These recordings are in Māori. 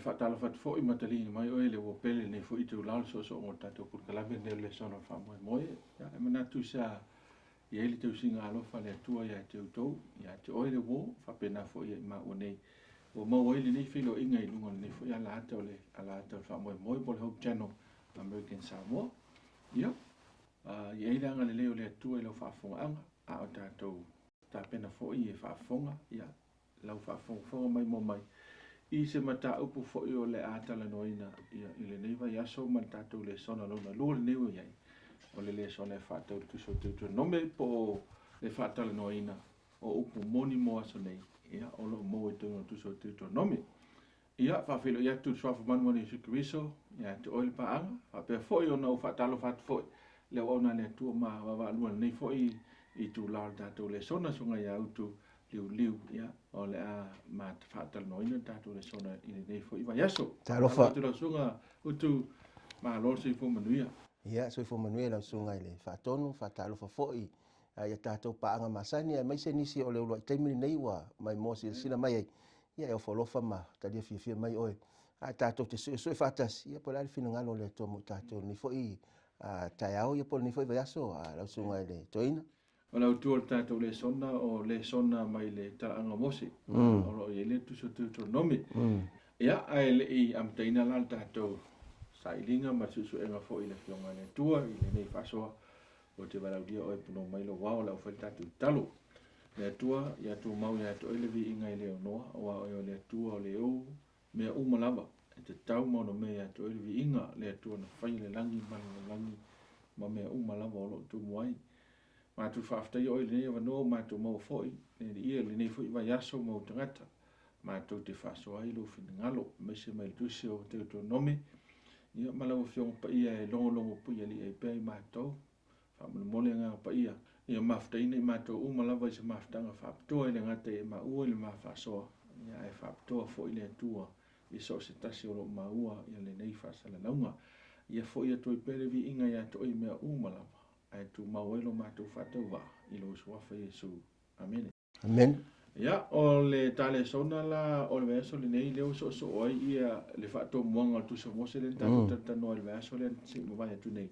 whatala what fo I matalini mai oe le wopele nei fo I te ulalo so o tatou pulkalame ne le sona whamoe moe. Ia e mana tu sa I ele te usinga alofa le atua ia te utou. Ia te oe le wo whapena fo I ma o nei. O mau oe le nei whilo inga I lunga nei fo I ala ata o le ala ata o whamoe moe po le Hope Channel American Samoa. Ia. I eile anga le leo le atua I lau whaafonga anga. A o tatou ta pena fo I e whaafonga. Ia. Lau whaafonga mai mo mai. I se mata upu fo I o le atala noina ia I le neiva I aso man tatou le sona lona lua le neiva iai. O le sona e whaatau tuso tutu nome po le whaatala noina o upu moni mo aso nei. Ia o lo mo e tunga tuso tutu nome. Ia whawhilo ia tu swafu manwani Sukriso. Ia te oile pa anga. Whapea fo I o nau whaatalo whaat fo I. Le ona le tua ma wawa lua nei fo I tu lar tatou le sona sunga ia utu. Liu ia o le a ma te whaatal noina tātou le sona I le nei fo I vai aso. Talofa. Tātou la sunga utu ma lor se I fo manuia. Ia, so I fo manuia la sunga I le whaatonu, whaatalofa fo'i. Ia tātou paanga masani, mai se nisi o le ulua I teimini nei wa mai Mose sina mai ai. Ia e o whalofa ma, tadia fia mai oe. Tātou te sui whaatas, ia po lari fina ngalo le tomu tātou ni fo'i. Tai au, ia po ni fo'i vai aso, la sunga I le toina. O lau tua tātou le sona mai le Talaaga Mose. O lo I le tuso tuto nome. Ia ai le I amtaina la tātou sailinga ma susu enga fo I le fionga le tua I le nei whasoa. O te waraudia oe puno mai lo wao lau whai tātou talo. Le tua, ia tu mau ia tu oile vi inga I le onoa. Oa oe o le tua o le au mea umalawa. E te tau mono mea tu oile vi inga le tua na whai le langi mani le langi. Ma mea umalawa o lo tu muai. Ma tu whaftai o le nei wano ma tu mau foi, ne ia le nei foi vai aso mau tangata. Ma tu te whasoa I lo fina ngalo, me se mai tusi o te uto nome. Ia malawa whiong pa ia e longo pui ali e pēi ma tau. Whamana mole ngā pa ia. Ia maftai nei ma tu umalawa I se maftanga whaptoa I le ngata e ma ua le ma whasoa. Ia e whaptoa foi le atua. I so se tasi o lo ma ua ia le nei whasala launga. Ia foi ato I pere vi inga ia to I mea umalawa. Ai tu mauelo ma tu whatau wa I lo suafa Yesu. Amen. Amen. Ia, o le tale sona la, o le veaso le nei leo so oi ia le whatau muanga tu sa Mose le tātou tatano o le veaso le si mwai atu nei.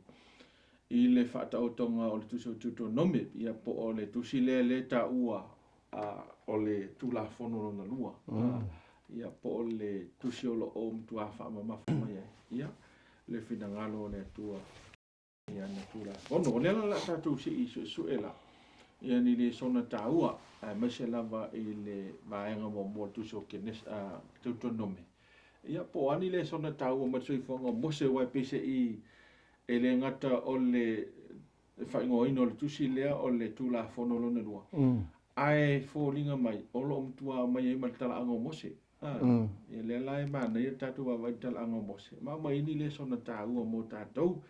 I le whatau tonga o le tu sa tuto nome, ia po o le tusi le ta ua o le tu la fono na lua. Ia po o le tusi o lo o mtu a wha mafu mai ai. Ia, le finangalo le tua. Ia na tula. Ono, le la tātou si I su ela. Ia ni le sona tāua. Mai se lava I le vaenga mo tu so kenes tuto nome. Ia po ani le sona tāua ma sui fonga Mose wai pese I e le ngata o le whaingoino le tusi lea o le tula fono lona lua. Ai fōlinga mai, olo mtua mai I Talaaga Mose. Ia le lai mana ia tātou wa Talaaga Mose. Ma mai ni le sona tāua mo tātou.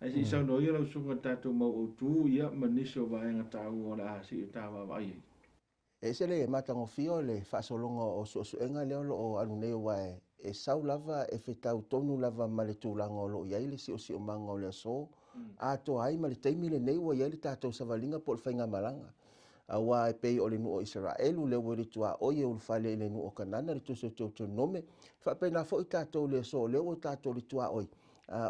Ai si sa no ia lau sunga tātou mau o tū ia maniso vaenga tāu o la asi I tāwa vai. E se le matango fio le whasolonga o suenga leo o anu neo wae e sau lava e whetau tonu lava ma le tūlanga o lo iai le si o manga o le aso. A to ai ma le teimi le nei wa iai le tātou savalinga po le whainga malanga. A wā e pei o le nu o Israelu le weri tua o ye ulfale le nu o kanana le tuso tō nome. Whapena fo I tātou le aso leo o tātou le tua oi.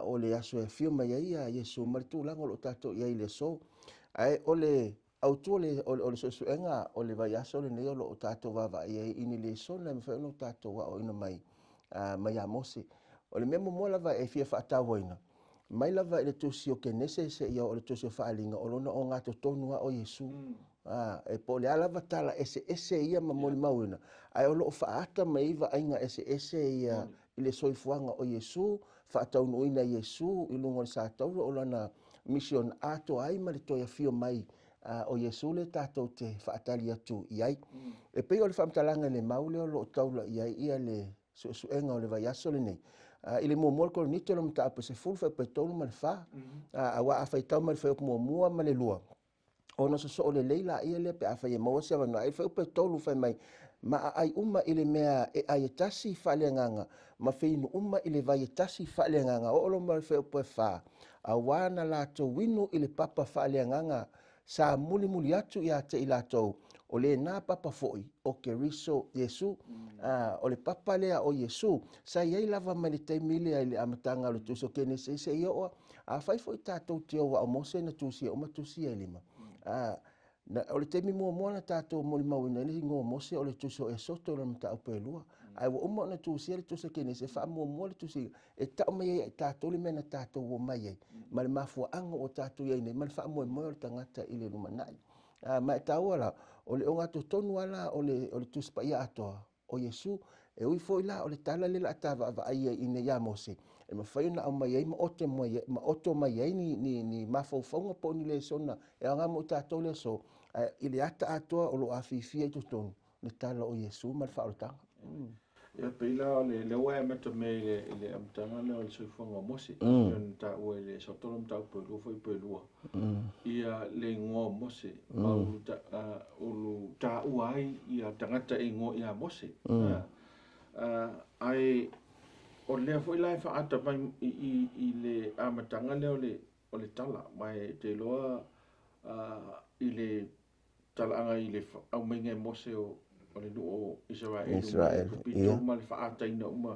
O le aso e fio mai ia Yesu maritu lango lo tato ia le so ai o le autu o le suenga o le vai aso le nei lo tato va ia ini le so na me fa no tato wa o ina mai mai a Mose o le memo mo lava e fia fa ta voina mai lava le tusi o ke nese se ia o le tusi fa alinga o lona o ngato tonu o Yesu e po le alava tala ese ia ma mo mauina ai o lo fa ata mai va ainga ese ia ile soifuanga o Yesu whaatau nuina Yesu I lungo sa tau o lana mission ato ai ma le toia fio mai o Yesu le tātou te whaatali atu iai. E pei o le whamtalanga le maule o lo taula iai ia le suenga o le vai aso le nei. I le muamua ko nito lo mta apa se fulfa pe tolu ma le wha. A wa a whaitau ma le whai muamua ma le lua. O no so o le leila ia le pe a whai e maua se wano ai whai pe tolu whai mai. Ma ai uma I le mea e ai tasi whaleanganga. Ma whinu uma I le vai tasi whaleanganga. O lo ma le whai pe wha. A wana lato winu I le papa whaleanganga. Sa muli atu ia te I lato. o le nā papa fo'i o Keriso Iesu, o le papa lea o Iesu, sa iai lava mai le taimile ai le amatanga o le tuso kene se ia oa, a whai fo'i tātou te o Mose na tusi o matusi e lima. O le teimi mua na tātou mo le mawina le ngō Mose o le tuso e soto na mta upe lua. Ai wa uma na tusi le tuso kene se wha mua le tusi e tau mai e tātou le mena tātou o mai ei. Ma le mafua anga o tātou iei nei, ma le wha mua o le tangata i le rumanai. Ma e tau ala, o le onga to tonu ala o le tusi pa ia atoa o Yesu, e ui fo ila o le tala le la atava va ai i ne ia Mose. E ma whai na au mai ei, ma oto mai ei ni mafaufaunga po ni Lesona, e anga mo tātou le so, i le ata atoa o lo awhiwhia i tutonu, le tala o Yesu, ma le whaolotanga. Ia peila o le ua e mata me le amtanga le o le soifuanga o Mose. Ion ta ua le sotolo mta upelua fai pelua. Ia le ngō Mose. Ulu ta ua ai ia tangata e ngō ia Mose. Ai o lea fo ilai whaata mai i le amatanga le o le tala. Mai te loa i le talaanga i le au mainga Mose o le nu o Israel. Pito ma le whaata ina uma.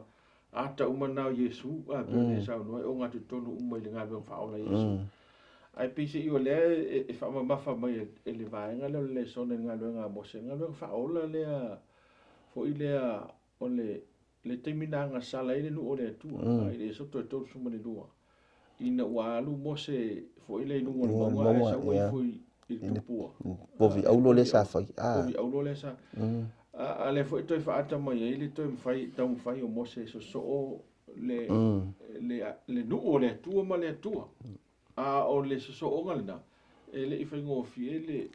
Ata uma nao Yesu. Pio sau noe o ngā tutonu uma i le ngā beong whaola Yesu. Ai pisi i o lea e whaamamafa mai e le vaenga leo le sona ngā luenga Mose. Ngā luenga whaola lea fo i lea o le teimina ngā sala i le nu o le atua. I le soto e tolu suma le lua. Ina ua alu Mose fo i le inunga le maunga e sa ua i fo i tupua. Povi aulo le sa fai. Povi aulo le sa. A le fo i toi whaata mai e le toi tau mwhai o Mose so o le nu o le atua ma le atua. A o le so o ngalina. E le i whai ngō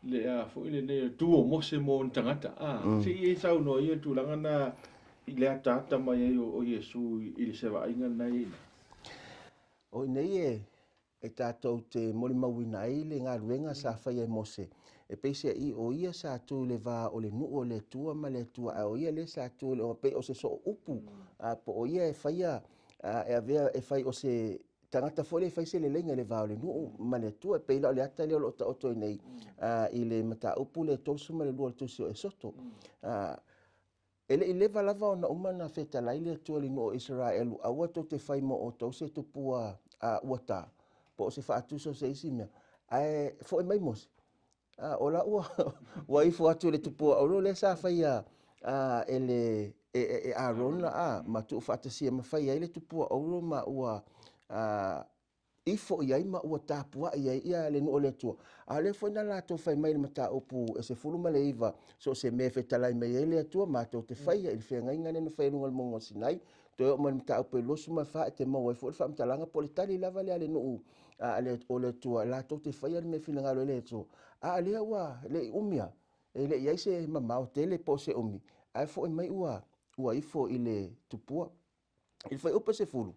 le a fo i le ne tuo Mose mo ntangata. Si i sau no i tūlanga na i le atata mai e o Yesu i le sewa inga nei. O nei e tātou te mori mawina ai le ngā ruenga sa whai e Mose. E peise i o ia sa tu le vā o le nu o le tua ma le tua. A o ia le sa tu le o pe o se so upu. Po o ia e whaia e avea e whai o se tangata fo le whai se le lenga le vā o le nu ma le tua. E peila o le ata le o ta oto nei i le mata upu le tosu ma le lua le tusi o e soto. Ele i leva lava o na umana wheta lai le tua li no o Israelu. Aua to te whai mo o tau se tupua uata. Po o se whaatuso se isi mea. Ai fo e mai Mose. Ola ua ifo atu le tupua. Oro le sa whaia ele Arona ma tu whaatasia ma whaia ele tupua. Oro ma ua ifo iai ma ua tāpua iai ia le no o le tua. A le fo ina lato whai mai le mata upu e se furuma le iwa. So se me whetalai mai e le tua ma tau te whaia. Ili whea ngai ngane na whai runga le mongo sinai. Toi o ma mta upu e losu ma wha e te maua. E fo le wha mtalanga po le tali lava le ale no o le tua. Lato te whaia le me whina ngalo le tua. A lea ua le umia. E le iai se mamao te le po se umi. A fo e mai ua ifo i le tupua. Ili whai upa se furu.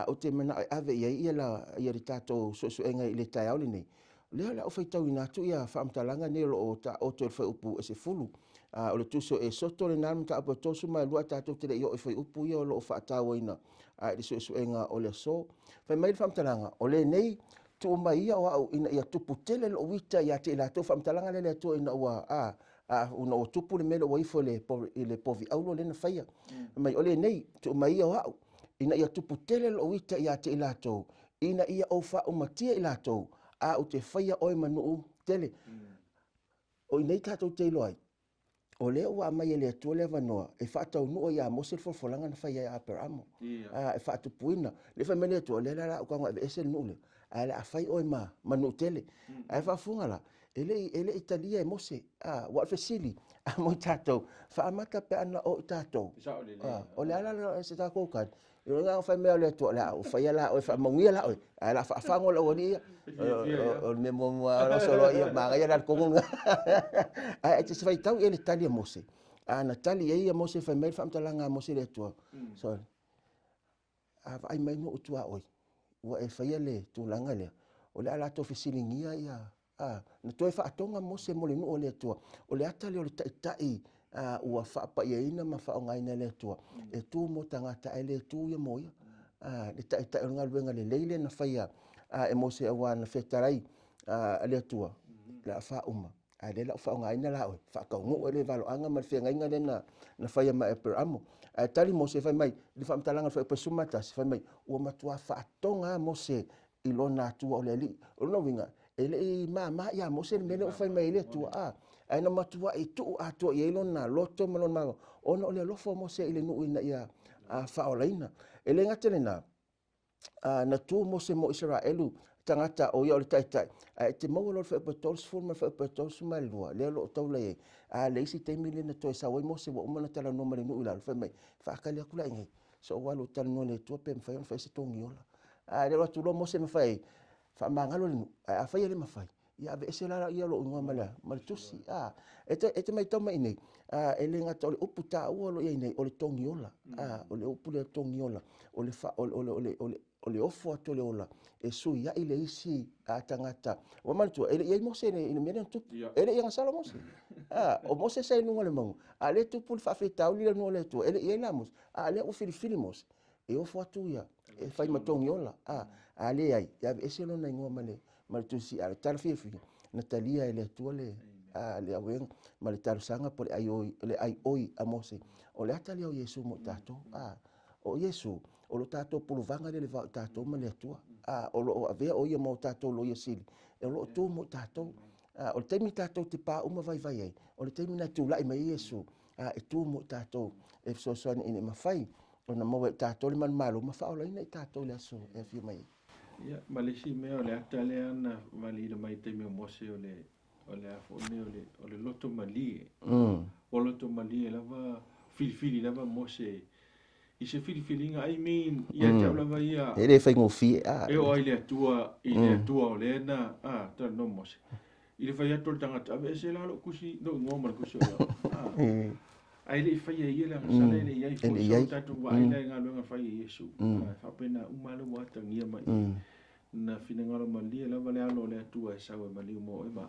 O te mana ave iai ia la ia ri tātou soenga i le tai auli nei. Lea la o whai tau inatu ia whaamtalanga ne lo o ta oto e whai upu e se fulu. O le tuso e soto le nāma ta apa tosu mai lua tātou te le i o e whai upu ia o lo o whaatawa ina. I soenga o le so. Whai mai le whaamtalanga. O le nei tu o mai ia o au ina ia tupu tele lo wita ia te ila tau whaamtalanga le atua ina ua una o tupu le mele o waifo le povi aulo le na whaia. Mai o le nei tu o mai ia o au. Ina ia tupu tele lo wita ia te ilatou. Ina ia o wha o matia ilatou. O te whaia oi manu tele. O inei tātou te iloai. O leo wa mai le atua le vanoa. E whaatau nua ia Mose folfolanga na whaia a Aperamo. E whaatupuina. Le wha mele atua le la o kanga e ese nule. A le a whai oi manu tele. A e whaafunga la. Ele Italia e Mose. Wa fesili. A mo tātou. Whaamata pe ana o tātou. O le ala e se tākou kan. Yo nga o fai mea le to la o fai la o fa mongia la o la fa fa ngol o ni o me mo o solo ia ma ga la ko nga ai te fai tau ele tali Mose na tali ia Mose fai mea fa mtalanga Mose le to so ai mai no tu oi o e fai le tu langa le o le ala to fisilingia ia na to fa atonga Mose mo le no le to o le atali o le tai ua whaapa ia ina ma whao ngai na le tua. E tū mo tangata e le tū ia moia. Le ta o ngā ruenga le leile na whaia e Mose awa na whetarai le tua. La wha uma. a le la fa nga ina la o fa ka ngo le valo anga ma fe nga le na fa ya ma e per amo a tali Mose fa mai le fa mtalanga fa pe sumata fa mai o matua fa tonga Mose i lona tua o le ali o no winga ele ma ya Mose le mele o fa mai le tua a na matua i tu a to ye lona loto malon ma ona o le lofo Mose ile nu ina ia a fa o leina ele ngatele na tu Mose mo Israelu tangata o ia o le taitai te mau lo fa pe tols forma fa pe tols malua le lo tau le le isi te mili na to sa wai Mose wo mana tala no mali no ila fa mai fa ka le kula ngai so wa lo tal no le to pe fa se tongi ola le lo tu lo Mose me fa mangalo le fa ile ma fa ia be se la ia lo ngwa mala mal tusi ete mai tama ine ele ngata o le uputa o lo ia nei o le tongi ola o le upu le tongi ola o le fa o le ofo ato le ola e su ia ile isi tangata o maltu ele ia Mose ne mena tu ele ia sala Mose o Mose sai no le mo ale tu pul fa feta o le no le tu ele ia lamos ale o fili Mose e ofo atu ia e fai matongi ola ale ai ia ese no ngwa male maltu si ale tar fi Natalia ele tu le le awen mal tar sanga por ai oi a Mose o le atali o Yesu mo tato o Yesu o lo tato pulu vanga le va tato ma le tua o lo ave o ia mo tato lo ia sili e lo tu mo tato o le temi tato te pa uma vai ai o le temi na tu lai mai Yesu e tu mo tato e so ine ma fai o na mo tato le man malo ma fa o le ina tato le so e fi mai ia malesi me o le atale ana mali le mai temi Mose o le afo o le loto mali o loto mali lava fili lava Mose i se filifilinga ai min ia te lava ia ele fai ngofi e o ile tua o le na ta no Mose ile fai atol tangata ave se la lo kusi no ngoma kusi ai le fai ia la sala ile ia fo ta tu ai le nga lo nga fai Yesu fa pena umalo wa tangia mai na finangalo mali lava le alo le tua sa we mali mo e ma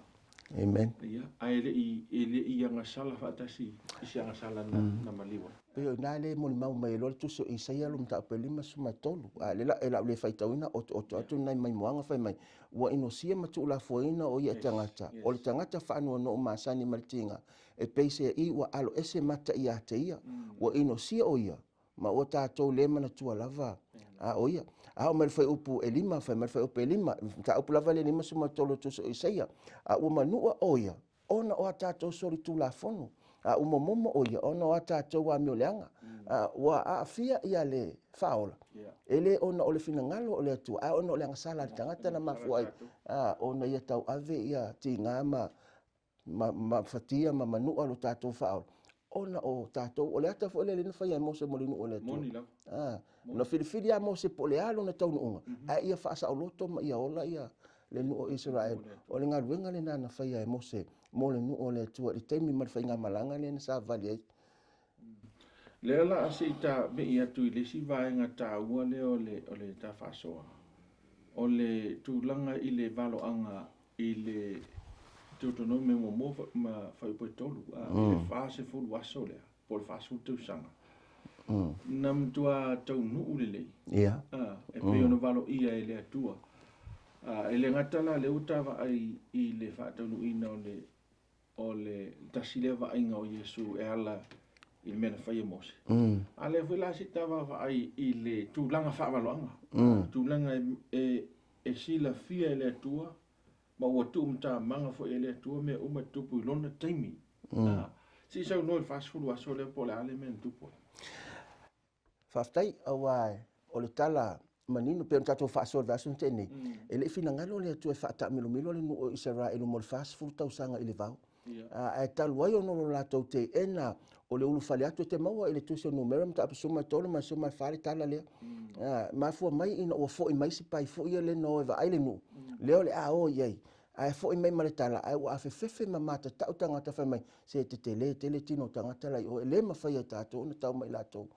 amen ia ai le ia nga sala fa tasi isi nga sala na mali wa Pero na le mo mau mai lo tu so Isaia lo mta pe lima suma tolu le le fai tauina o atu nai mai moanga fai mai wa inosia matu la foina o ia tangata o le tangata fa no masani maltinga e peise i wa alo ese mata ia te ia wa inosia o ia ma o tatou le mana tua lava o ia o mal fai upu e lima fai mal fai upu e lima ta upu lava le lima suma tolu tu so Isaia o manua o ia ona o tatou sori tu la fono uma momo o ia ona o tatou wa mioleanga wa afia ia le faola ele ona o le finangalo o le atu ona o le ngasala tangata na mafuai ona ia tau ave ia tinga ma fatia ma manu o tatou faola ona o tatou o le ata fo le le fai Mose molinu o le atu no filifili a Mose po le alo na tau nuunga ia fa sa o loto ma ia ola ia le nu o Israel o le ngaruenga le nana fai Mose mo le nu o le tua i teimi mal fai nga malanga le na sa vali ai le ala asita be ia tu le si vaenga ta ua le o le ta fasoa o le tulanga i le valo anga i le tutonome mo ma fai po tolu le fa se fu waso le por fasu tu sanga nam tua tau nu le ia e pe ono valo ia e le tua ele ngatala le utava ai i le fa tau nu ina o le tasileva ainga o Yesu e ala i mena fai Mose ale foi la sitava ai i le tulanga fa valoanga tulanga e sila fia le tua ma o tu mta manga fo ele tua me uma tupu lona taimi si sa no fast food wa so le pole ale men tupu faftai awai o le tala manino pe tato fa so va sun tene ele fina ngalo le tu fa ta milo le no Israel mo fast food tau sanga ile vau ai talu ai ono la tau te ena o le ulu fale atu te maua ile tu se numero mta apsuma tolo ma suma fale tala le ma fu mai ina o fo i mai si pai fo ia le no e va ai le nu leo le o yei ai fo i mai male tala ai wa fe fefe ma mata tau tanga ta fa mai se te tele tino tanga tala o le ma fa ia tato na tau mai lato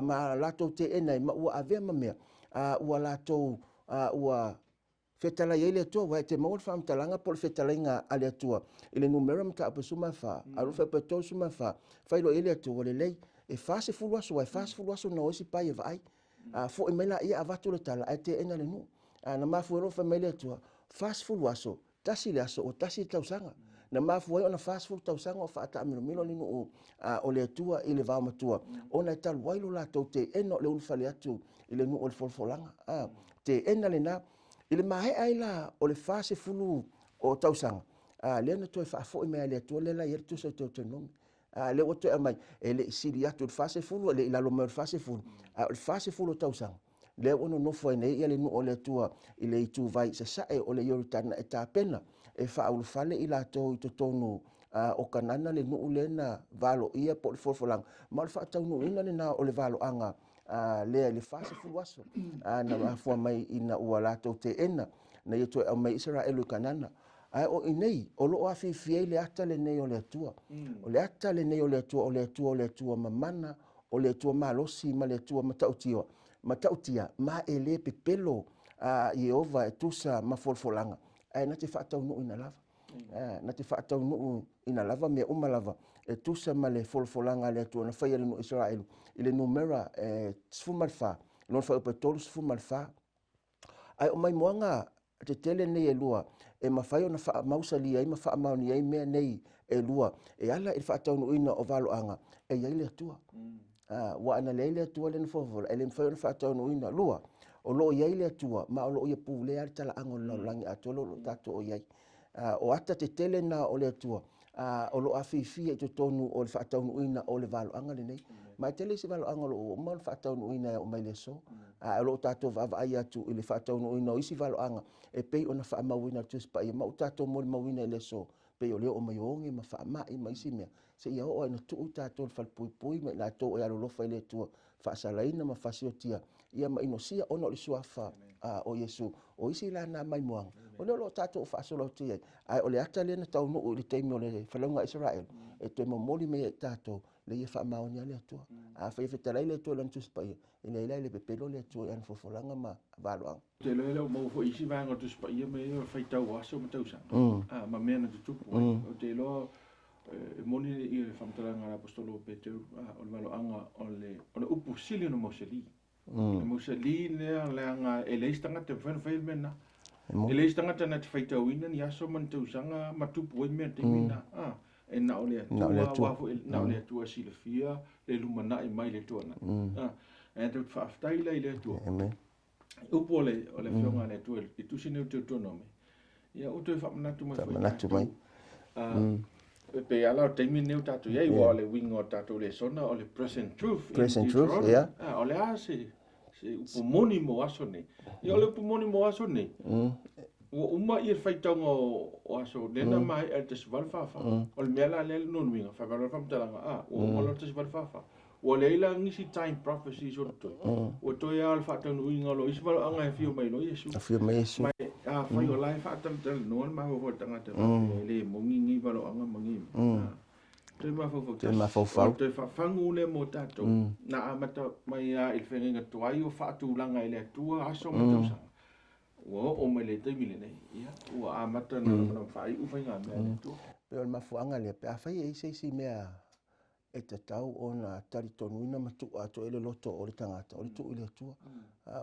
ma lato te ena ma wa ave ma me wa lato wa fetala ile to wa te mo fam talanga por fetala nga ale tua ile numero mta apsuma fa alu fe peto suma fa ilo ile to le lei e fase fu waso no si pai vai fo e mela ia avatu le tala ate ena le nu na ma fu ro fa mele to fase fu waso tasi le aso o tasi tausanga na mafuai ona fast food tausanga o faataʻamilomilo le nuu o le atua i le vaomatua ona e talu ai lo latou te ena o le ulufale atu i le nuu o le folofolaga te ena lenā i le maheʻa ai la o le fasefulu o tausaga lea na toe faafoʻi mea le atua le lai e le tusa o teutenomi le ua toe mai e leʻi sili atu i le fasefulu e leʻi lalo mai o le fasefulu o le fasefulu o tausaga lea ua nonofo ai nei ia le nuu o le atua i le ituvai sasaʻe o le ioritana e tapena e faaulufale i latou i totonu o kanana le nuu lena valoia po o le folofolaga ma o le faataunuuina lenā o le valoaga lea i le fasefulu aso na afua mai ina ua latou te ena na ia toe au mai Israelu i kanana ae o inei o loo afifia ai le ata lenei o le atua o le ata lenei o le atua o le atua mamana o le atua malosi ma le atua matautia ma e lē pepelo Iehova e tusa ma folofolaga ae na te faataunuu ina lava na te faataunuu ina lava mea uma lava e tusa ma le folofolaga le atua na faia le nuu Israelu i le numera 14 lona faaupa tolu 14 ae o mai moaga te tele nei e lua e mawhai ona mausali ai ma whaamaoni ai mea nei e lua e ala i whaataunuina o valoanga e iai le atua wa ana le atua le nfofola e le mawhai ona whaataunuina lua o loo iai le atua ma o loo ia pūle ar Talaaga o langi atua lo tato o iai o ata te tele na o le atua o loo awhiwhia i to tonu o le whaataunuina o le valoanga le nei mai tele si valoanga lo ma le whaataunuina o mai le so o loo tato vava ai atu i le whaataunuina o isi valoanga e pei ona whaamauina tuspa ia ma o tato mo le mauina i le so pei o leo o mai onge ma whaamai ma isi mea se ia o ina tuu tato le whalpuipui me la to e alolofa i le atua whaasalaina ma whasiotia ia ma inosia ona o le suafa o Yesu o isi la na mai moanga o leo lo tato o whaasolo tia ai o le ata le na tau nuu i le teimi o le whalaunga Israel e toi mamoli me e tato le ia whaamaoni a le atua whaiwhetalai le atua lan tuspa ia ina ila le pepelo le atua i ana fofolanga ma valoanga te lo ele mo fo isi vanga tuspa ia me fai tau aso ma tau sanga ma mea na tutupu o te lo moni i le whamtalanga la apostolo Petru o le valoanga o le upu sili no Mose li Mose li lea leanga e leistanga te whanawhai mena e leistanga te na te whai tau ina ni aso man tau sanga matupu e mea te mina e na o le atua wafo na o le atua silafia le lumana e mai le tuana e te whaaftaila i le atua upo o le whionga le atua i tusine o te tuanome ia uto e whamanatu mai pe ala o teimi neu tatu iai wa o le winga o tatu Lesona o le present truth o le a se upomoni mo aso nei ia o le upomoni mo aso nei ua uma i e whaitaunga o aso lena mai e te sival whawha o le mea la le nonu winga whakaro whamtalanga ua umalo te sival whawha ua leila ngisi time prophecies o toi ua toi a le whaataunu winga lo isi walo anga e whio mai lo Yesu mai a whai o lai whaataunu noan maho ho tangata le mongi ngi walo anga mangi toi mafofau toi whafangu le mo tato na amata mai a il whenga tuai o whaatulanga ele atua aso matausanga ua o mai le taimi le nei ua amata na whai uwhainga mea le tua pe o le mafuanga le pe a whai e isi mea e te tau o na taritonu ina matu ato ele loto o le tangata o le tu ile atua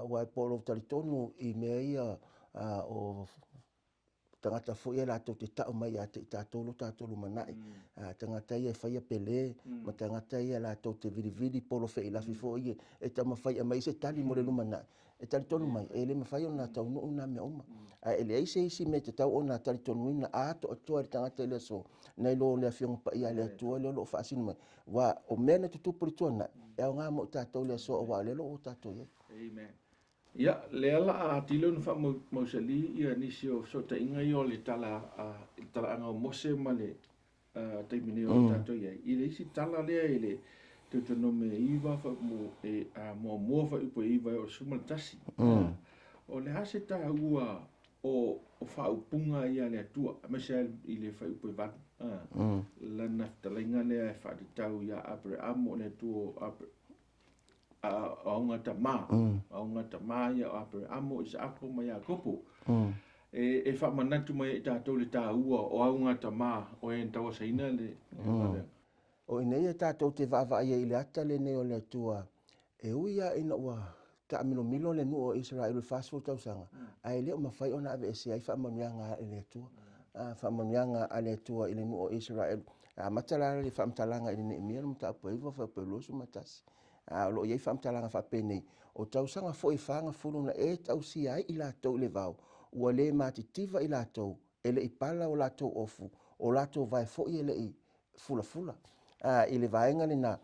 ua e polo taritonu i mea ia o tangata foi la to te tau mai a te tatolo tatolo manai tangata ia faia pele ma tangata ia la to te vidi polo fe la fifo ia e tama fai mai se tali mo le lumana e tali tonu mai e le mafai ona tau no una me uma e le ise isi me te tau ona tali tonu ina a to to tangata ile so nei lo le afiong pa ia le to le lo fa sin mai wa o mena tu tu por tona e nga mo tato le so wa le lo tato ia amen ia le ala a tilo na fa Moseli ia nisio so te inga i o le tala anga Mose ma le taimine o tato ia i le isi tala lea i le te nome iwa fa mo mo fa upo iwa o sumaltasi o le hase ta ua o fa upunga ia le atua ma se i le fa upo iwa la naftalinga lea e fa di tau ia Abraham o le tuo aunga tama ia Abraham Isaac ma Jacobo e fa manatu mai tatou le taua o aunga tama o e taua saina le o ina ia tatou te vava ia i le ata le nei o le atua e uia ina ua ta milo le nu o Israel fast food tausanga ai le o mafai ona ave se ai fa manuanga e le atua whaamanuanga a le atua i le nuu o Israel. Matala le whaamtalanga i le Neemia na mta apu iwa whapelosu matasi. Lo iei whaamtalanga whapene o tausanga fo i whaanga fulu na e tausi ai i lātou le vau. Ua le matitiva i lātou, ele i pala o lātou ofu, o lātou vai fo i ele i fula fula. I le vaenga le na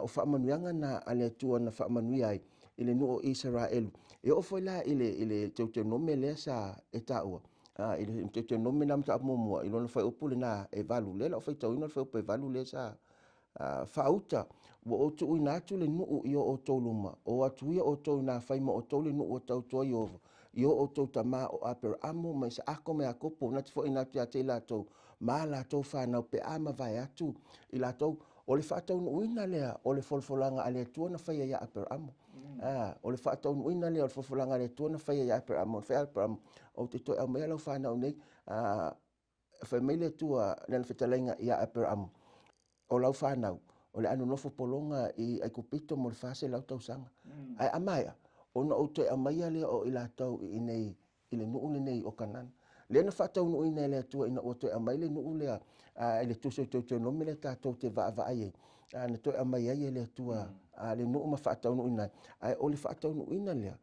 o whaamanuanga na a le atua na whaamanui ai i le nuu o Israel. E o foi la i le Deuteronome lea sa e taua. I le Deuteronome na mta apu mua, i lona whai upu le na e valu le, la o whai tauina le whai upu e valu le sa whauta. Wa o tu ina atu le nuu i o toluma, o atu ia o tau ina whaima o tau le nuu o tau tua i ova. I o tau tama o Abramo, mai sa ako me akopo, nati fo ina atu ia te lātou, ma lātou whanau pe ama vai atu, i lātou, o le whaatau nuina lea, o le folfolanga a le tua na whaia ia Abramo. O le whaatau nuina lea, o le folfolanga a le tua na whaia ia Abramo, whaia Abramo, o te toi au mea lau whanau nei, whai mai le tua lena whetalainga ia Abramo, o lau whanau. O le anu nofo polonga i ai kupito mo le fase lau tausanga. Ai amaya, ona o te amaya lea o ila tau i nei, i le nuu le nei o kanana. Lea na whatau nuu i nei lea tua ina o te amaya le nuu lea, le tuso te nomi le tātou te vaa ai. Na toi amaya ia lea tua, le nuu ma whatau nuu i nei. Ai o le whatau nuu i nei lea,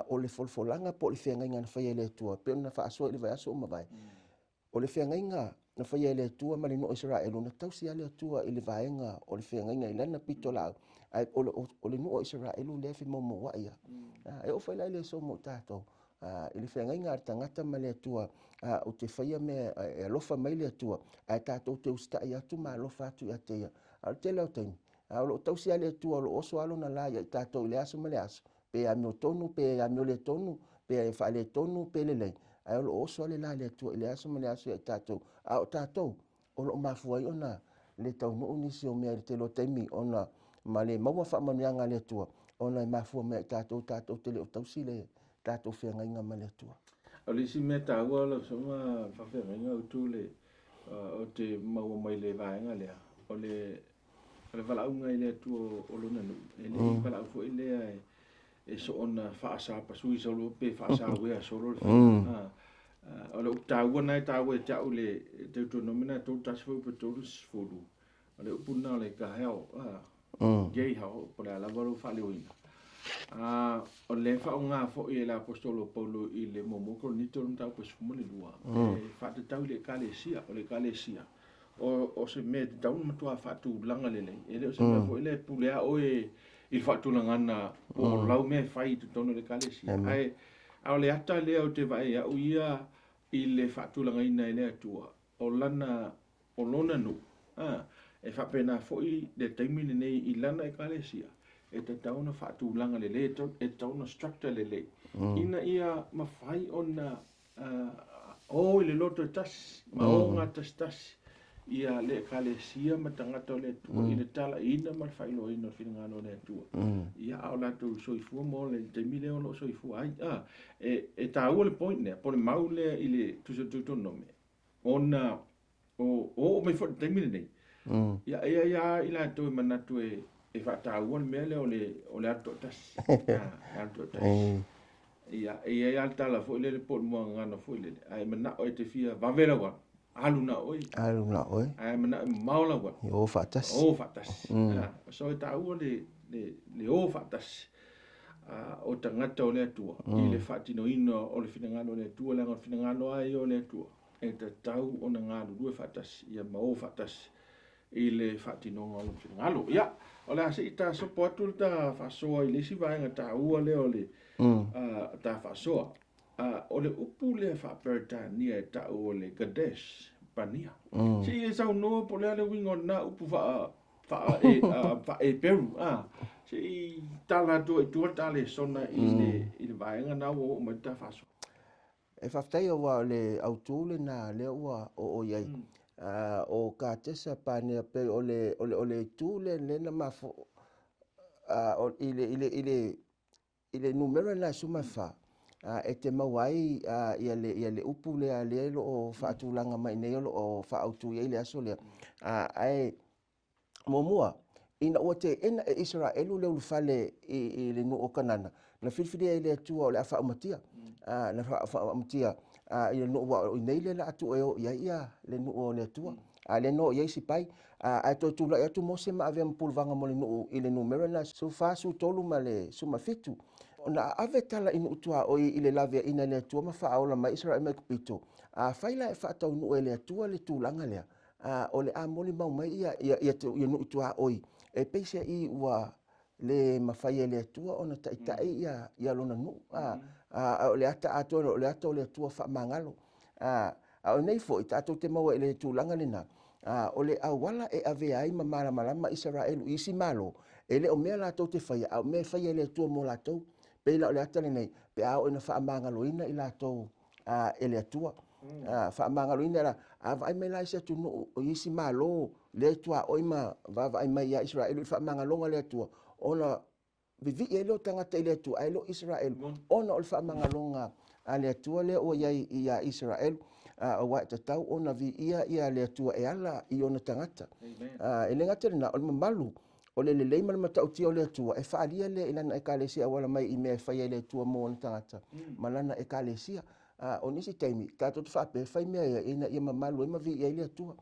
o le folfolanga po le whiangainga na whaia lea tua, pe na whaasua i le vai aso o mawai. O le whiangainga, na whaia le tua ma le no Israel, na tausi ale tua i le vaenga o le whiangainga i lana pito lau. Ai o le no Israel le fi momo wa ia. E o whaila le so mo tātou. I le whiangainga ar tangata ma le tua o te whaia me e alofa mai le tua. Ai tātou te usta i atu ma alofa atu i ateia. Al te lau taini. O tausi ale tua o oso alo na la i tātou le aso ma le aso. Pe a mio tonu, pe a mio le tonu, pe a wha le tonu, pe le lei. Ai o oso ale la le tua i le aso ma le aso i tātou. O tātou, o lo mafuai ona le tau nuu nisi o mea te lo taimi ona ma le maua whaamanuanga le tua. Ona i mafua mea tātou te le o tausi le tātou whiangainga ma le tua. O le si mea tāua la soma whawhiangainga utu le o te maua mai le vaenga lea. O le walaunga i le tua o lona nuu. E le walau fo i lea e so ona whaasa pasui solo pe whaasa wea solo le whaenga. O le tāua nai tāua e tau le Deuteronome na tau tasfau pa tau sfolu. O le upuna o le kaheo, gei hao, po le alawaro whale oina. O le whao ngā fo i le apostolo Paulo i le momoko nito na tau pa sfumo le lua. Whate tau le kalesia, o le kalesia. O se me te tau matua whatu langa le lei. E le o se mea fo i le pulea o e il whatu langana o lau me whai tu tono le kalesia. Ai, au le ata lea o te vai au ia i le whaatulanga ina i lea tua. O lana, o lona nu. E whapena foi le taimine nei i lana e kalesia. E te tauna whaatulanga le le, e tauna structure le le. Ina ia mawhai ona o i le loto tas, ma o ngā tas. Ia le kalesia ma tangata o le tua, i le tala ina ma whailo ina o whingano le tua. Ia au lato soifua mo le taimile o lo soifua. E tā ua le point nea, po le mau lea i le tutonome. Ona, o mai fo le taimile nei. Ia i lato e manatu e whata ua le mea le o le ato tas. Ato tas. Ia tala fo le po le mua ngana fo le. Ai mana o e te fia vavera wa. Aluna oi. Ai mana maula wa. O fatas. O fatas. So e tā ua le o fatas. O tangata o le atua. I le whaatino ino o le whinangalo le atua, le whinangalo ai o le atua. E te tau o na ngālu rue fatas, ia ma o fatas. I le whaatino o le whinangalo. Ia, o le ase i tā sopo atu le tā whasoa i lesi vaenga tā ua le o le tā whasoa. O le upu le whaperitania e tā o le Kadesh, Pania. Si e sau noa po le ale wingo na upu wha e peru. Si tala tu e tua tale sona i le vaenga na o mai ta faso. E whaftai o wa le autule na le ua o iai. O ka tesa pānea pe o le tūle le na mafo i le numero na suma wha. E te mawai ia le upu le lo o whaatulanga mai nei o whaautu iai le aso lea. Ai momua. Ina ua te ena e Israelu leu fale i le nu o kanana. Na whiwhiri e le atua o le awha amatia. Na awha amatia. ia no wa nei le la atu e o ia le no o le atua le no ia si pai a to tu la atu Mose ma ave mpulvanga mo le no i le numero na so fa su tolu ma le suma fitu ona ave tala inu tua o i le lave ina le atua ma fa ola ma Israel me kupito faila e fa tau no le atua le tulanga le o le amoli mau mai ia no tua oi e peise i wa le mafai le atua ona taitai ia lona nu o le ata ato le ato le atua fa mangalo o nei fo ita to te mau le tulanga le na o le awala e ave ai ma malama Israel isi malo ele o mea la to te fai o me fai le atua mo la to pe la le ata le nei pe a o na fa mangalo ina i la to ele atua fa mangalo ina la ai me la se tu no isi malo le tua o ima va ai mai ya Israel fa mangalo le atua ona vivi ele o tangata ele atua ai lo Israel ona o fa mangalonga ale atua le o ia Israel o wa te tau ona vi ia le atua e ala i ona tangata ele ngata na o malu o le lei mal mata o tio le atua e fa alia le ina e kalesia wala mai i me fa le atua mo ona tangata malana e kalesia o nisi taimi tato fa pe fa me ina ia malu ma vi ia le atua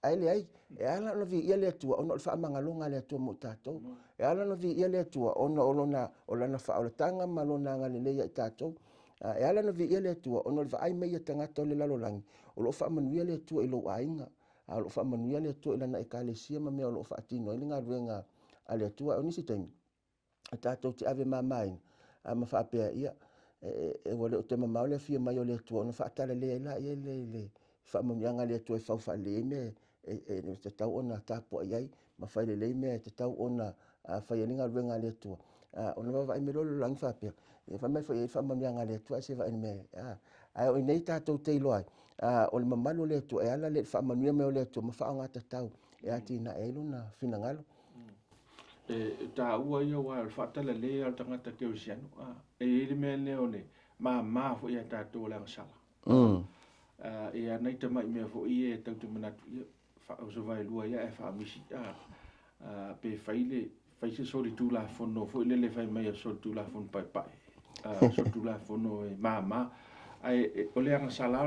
ai le ai e ala no vi ia le atua ona fa mangalonga le atua mo tato e ala no vi ia le atua ona olana fa o tanga malona ngale le ia tato e ala no vi ia le atua ona va ai mai tangata le lalolangi o lo fa manuia le atua i lo ainga a lo fa manuia le atua lana e kalesia ma me o lo fa tino i nga ruenga ale atua o nisi taimi tato te ave mamai ma fa pe ia e wale o te mamau le fia mai o le atua ona fa tala le la ia le fa manuia le atua e fa le me te tau ona tapo ai ma fai le me te tau ona fai ninga ruenga le atua ona va vai me lo lang fa pe e fa me fa manuia le atua se va me ai o nei tato te lo ai o le mamalo le atua e ala le fa manuia me o le atua ma fa nga te tau e ati na elo na finangalo ta ua ia wa fa tala le al tangata ke usiano e le me le ole ma fo ia tato le sala e anai te mai me fo ie tau te manatu ia fa o so vai lua ia e fa misi pe faile fai se sori tu la fono fo le fai mai so tu la fon pai so tu la fono e ma ai o le sala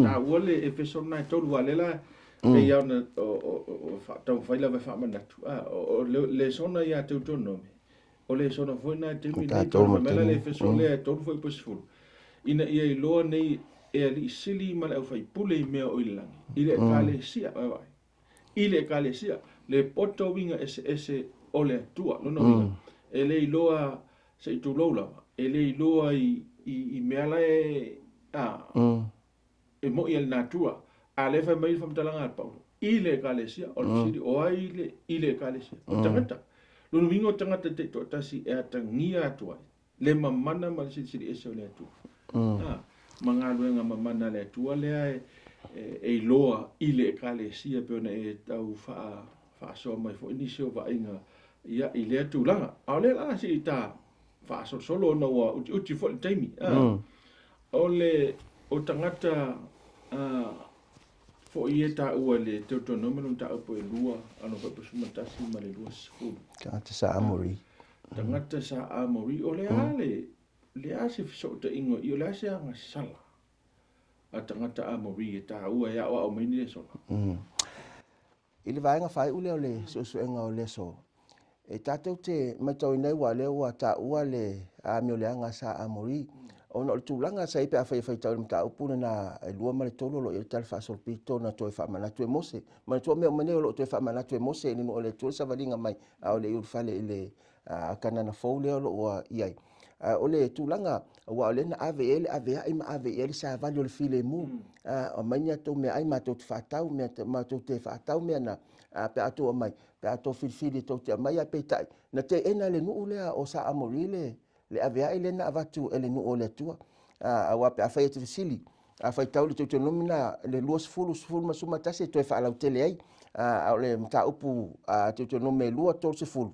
ta ua le e persona to lu ale la pe ia na o fa tau fai la fa manatu o Lesona ia te tono o Lesona foi na te mi le to mela le persona le to foi posful ina ia i loa nei e ali sili ma le fai pule i mea o ilang ile kalesia vai ile kalesia le poto winga ese ole tua no winga ele i loa se tu lola ele i loa i mea la e mo il natua ale fa mai fam talanga pa ile kalesia o sili o ile kalesia o tangata lo winga tangata te to tasi e atangia tua le mamana ma sili ese ole tua mga luenga mamana le tua le e loa ile kalesia pe ona e tau fa so mai fo inisio va inga ia ile tulanga ale la si ta fa so solo no wa uti fo taimi ole o tangata fo ia ta ua le te autonomo ta po e lua ano fa po sumata si ma le lua fu tangata sa amori tangata sa amori ole ale le ase so te ingo i le ase anga sala a tangata amori e ta ua ia o mai ni so i le vaenga fai ule o le so enga o le so e tatou te matau nei wa le wa ta ua le a mi o le anga sa amori ona o tūlanga sa ipe a fai tau le mta upuna na e lua ma le tolo lo i tal fa solpito na toe fa manatu e Mose ma toe mea mane o lo toe fa manatu e Mose ni no o le tūl sa valinga mai a o le iur fale i le kanana fau le o lo ua iai o le tūlanga wa o le na ave ai ma ave ele sa vali o le file mu o mainia tau mea ai ma tau te whaatau ma tau te whaatau mea na pe ato o mai pe ato filfili tau te mai a peitai na te ena le nuu lea o sa amori le ave ai le na avatu ele nuu o le tua a wa pe a fai te fisili a fai tau le tau te nomina le luas fulu ma suma tase toi whaalau tele ai a le mta upu tau te nomina lua tau se fulu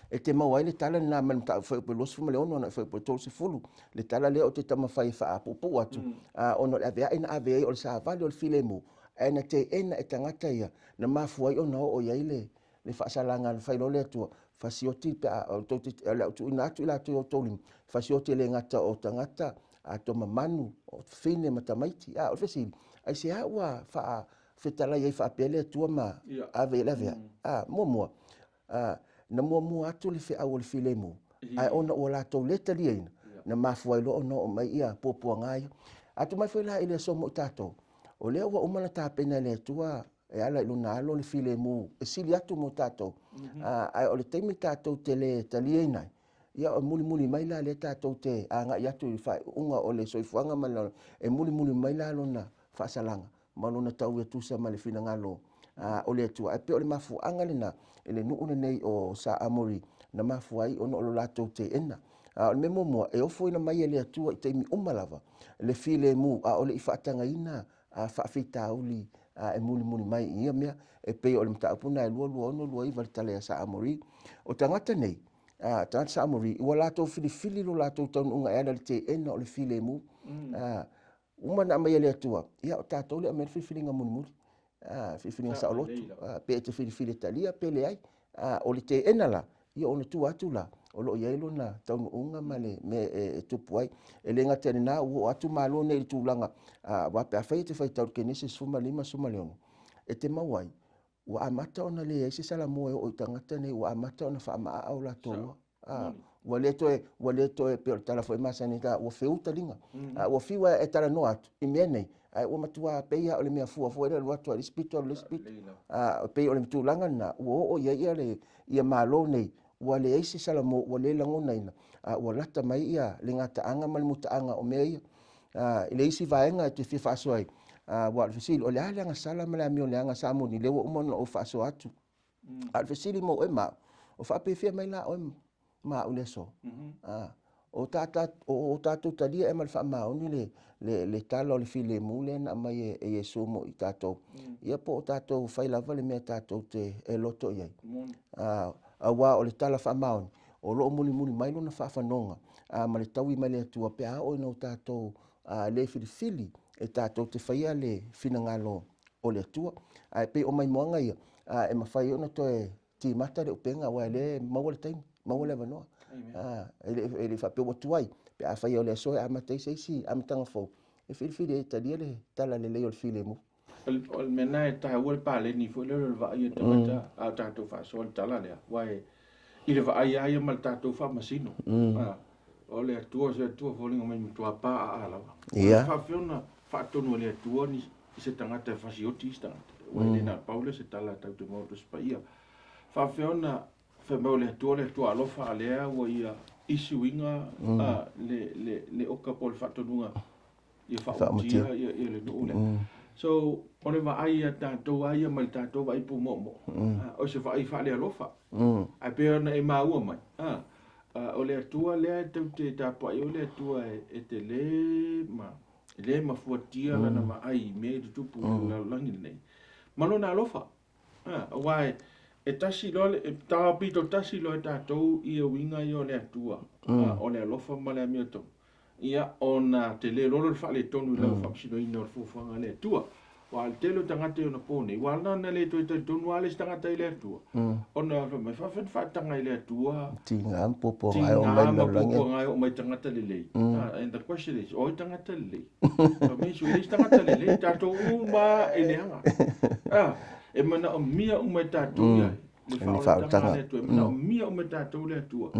e te mau ai le tala na man ta foi pe los fuma le ono na foi pe tol se fulu le tala le o te tama fai fa pupu atu ono le ave ina ave o sa vale o filemu ena te ena e tangata ia na mafuai ona o ia ile le fa salanga fai lo le tu fasioti pe o to le tu ina tu la tu tolim fasioti le ngata o tangata to mamanu o fine matamaiti o fesili ai se ua fa fetala ye fa pele tua ma ave lave mo na mo atu le fe au le filemu ai ona o la to leta liena na mafuai lo no mai ia popo ngai atu mai foi la ile so mo tato o le wa umana ta pena le tua e ala luna alo le filemu e sili atu mo tato ai o le temi tato tele taliena ia o muli mai la le tato te anga ia tu fa unga o le soifuanga mana e muli mai la lona fa salanga malona tau e tusa ma le fina ngalo o le tua e pe o le mafu anga lena ele nu nei o sa amori na mafu ai ono o lato te ena o me mo e ofo ina mai le tua i te mi umalava le filemu o le ifatanga ina fa fita uli e muli mai ia mea e pe o le mtaapuna e lua ono lua i tale sa amori o tangata nei tangata sa amori ua lato fili lo lato tonu unga e le te ena o le filemu uma na mai le tua ia o tatou le me fili nga muli fili sa lotu pe te fili talia pe le ai o le te ena la ia ona tu atu la o lo ia na tonu unga male me tupu ai e le ngata na o atu malo nei tulanga wa pe fa te fa tau kenisi suma lima suma leono e te mawai wa amata ona le ese sala mo o tangata nei wa amata ona fa ma au la to wa le to e pe tala foi masanita o feuta linga o fiwa e tala no atu i menei ai o matua pe ia o le mea fu le watu le spiritual pe o le tulanga na o ia le ia malo nei wa le ese sala mo wa le langona ina wa lata mai ia le ngata anga mal mutaanga o mea ile isi vaenga te fifa soai wa fisil o le ala nga sala mala mi o le anga samu ni le o mo o fa so atu al fisili mo e ma o fa pe fia mai la o ma o le so o tata talia e mal fa ma o ni le talo le file mule na mai e yesu mo i tato ia po tato fai lava le me tato te e loto ia wa o le tala fa ma o lo muli mai lo na fa fanonga ma le tawi mai le tua pe o no tato le fili e tato te faia le fina ngalo o le tua ai pe o mai moanga ia e mafai ona to e ti mata le upenga wa le mawale time mawale vano ele fa pe o tuai pe a fai o le so a mata si am tanga fo e fili e talia le tala le o fili mu o mena e ta wol pa le ni fo le va ia tangata a tato fa so tala le wa i le va ia mal tato fa masino o le tua se tua fo linga mai tua pa ala fa fiona fa tonu le tua ni se tangata fa si oti tangata wa le na paule se tala tau te mo to spaia fa fiona fa mo le tua alofa le wa ia isi winga le oka pol fa tonu ia fa utia ia le no le so ona va ai ta to ai mai ta to vai pu mo o se vai fa le alofa ai pe ona e ma u mai o le tua le te ta po o le tua e te le ma fuatia na ma ai me tu pu la langi nei ma no na alofa wai e tasi lo e ta pito tasi lo ta to i o winga i o le tua o le alofa ma le mio to ia ona te le lo fa le tonu la fa sino i no fu fa le tua wa te lo tangata ona pone wa na le to tonu ale tangata i le tua ona fa me fa tanga i le tua tinga popo ai o mai no langi ai o mai tangata le and the question is o tangata le so me su le tangata le ta to ma e le anga e mana o mia o mai ta to ia le fa tanga le tua mana o mia o mai ta to le tua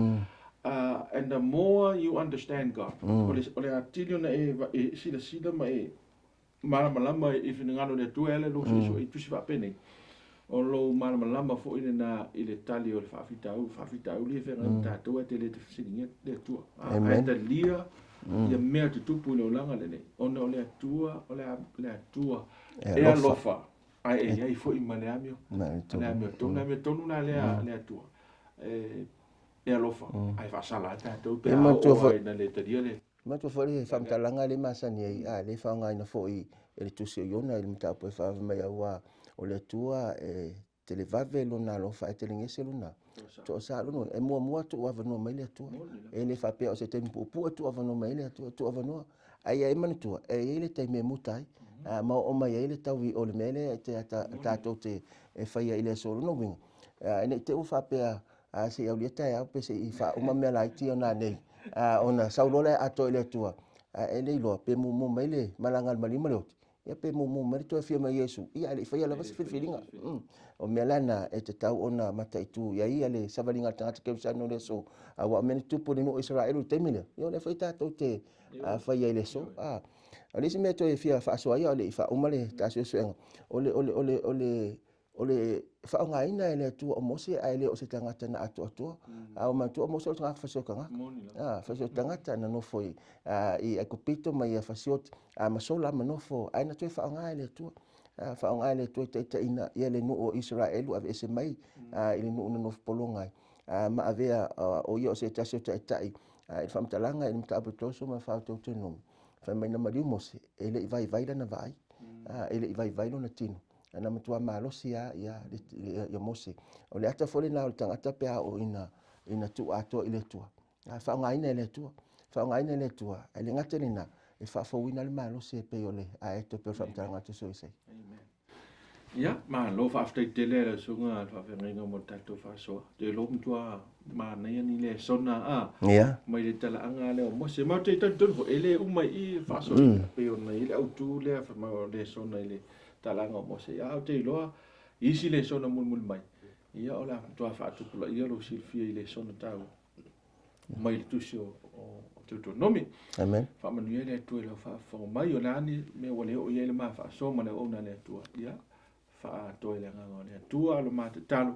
and the more you understand God ole atilio na e sila ma e malama e finangalo le tua ele lo so e tusi va pene o lo malama fo ina na ile tali o le fafitau le fe ngata to e le tsinga le tua a ta lia ia mea te tupu le olanga le ona o le tua e alofa ai fo i maleamio le tonu na le tua e alofa ai fa sala ta to pe na le tadia le ma to fori fa mtalanga le masani ai le fa ngai na foi e tu se yona il mta po fa mai wa o le tua e te le vave lo na lo fa te lingese lo na to sa lo e mo to wa no mai le tua e le fa pe o se tempo pu to wa no mai le to wa no ai ai man tua e le te me mutai ma o mai le tawi o le mele te ta to te e fa ia ile so no wing e te u fa pe a se au le tai a pe se i fa o ma me la ti ona nei ona saulole a to le tua e le lo pe mo mai le malanga malima le ia pe mo mai to fia mai Yesu ia le fai la vas filinga o me lana e te tau ona mata itu ia le savalinga tanga ke sa no le so wa men tu po no Israel te mine ia le fai ta to te fai ia le so ali se me to e fia fa so ia le fa o male ta so so ole fa nga ina ele tu o Mose ele o se tangata na atu o ma tu o Mose o tanga fa so kanga fa so tangata na no foi i e kopito mai fa so ma so la ma no fo ai na tu fa nga ele tu fa nga ele tu te ina ele no o Israel o ave se mai ile no polonga ma avea o yo se ta so tai fa mtalanga i mta abutoso ma fa to no fa mai na ma Mose ele vai na vai ele vai no na tino ana matua malosi ya Mose o le ata fole na o tangata pe o ina tu ato ile tua fa nga ina ile tua ele ngate nina e fa fo wina le malosi pe ole a eto pe fa tanga to so se ya ma lo fa after tele la sunga fa fa ngai mo tato fa so de lo tua ma na ni le sona ya mai le Talaaga le o Mose ma te tanto ele umai i fa so pe ona ile autu le fa ma le sona ile Talaaga o Mose ia o te iloa isi le sona mulmul mai ia o la toa faatupula ia lo silfia i le sona tau mai le tusi o teutonomi amen faamanuia le atua i lau faafofoga mai o le ani me ua le oo ia i le mafaasoma ma le ona le atua ia faatoe le agaga o le atua a lo matatalo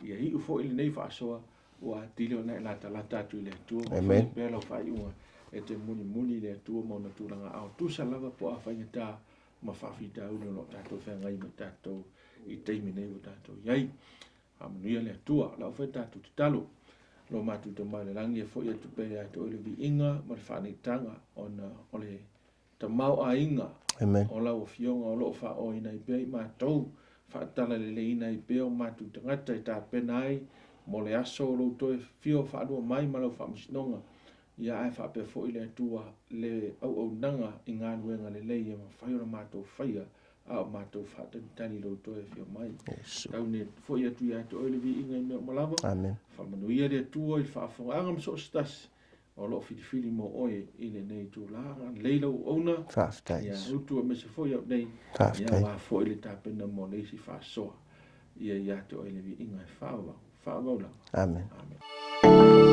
ia hiʻu foʻi lenei faasoa ua atili ona e latalata atu i le atua amen pea lau faaiʻuga e te mulimuli i le atua ma ona tulaga ao tusa lava po afaigatā ma whawhita unu lo tātou whengai ma tātou i teimi nei o tātou iai. Hamanuia le atua, lau whai tātou te talo. Lo mātou te mai le rangi e fwoi atu pe a te oile vi inga, ma le whanei tanga, o le ta mau a inga. Amen. O lau o fionga o loo wha o ina i pei mātou, whaatala le ina i peo mātou te ngata i tā penai, mo le aso o lo toi fio whaadua mai ma lau whaamisinonga. Ia ai whape fwoi le atua le au nanga i ngā nuenga le leia ma whaiora mātou whaia a o mātou whaatani lo toi fio mai. Tau ne fwoi atu i atu oile vi inga i mea malama. Amen. Whamanuia le atua i whaafonga angam so stasi. O lo whitiwhiri mo oe i le nei tū langa. Leila u ona. Whaftais. Ia utua me se fwoi au nei. Whaftais. Ia wā fwoi le tāpena mo leisi whaasoa. Ia i atu oile vi inga i whaawau. Whaawau langa. Amen. Amen.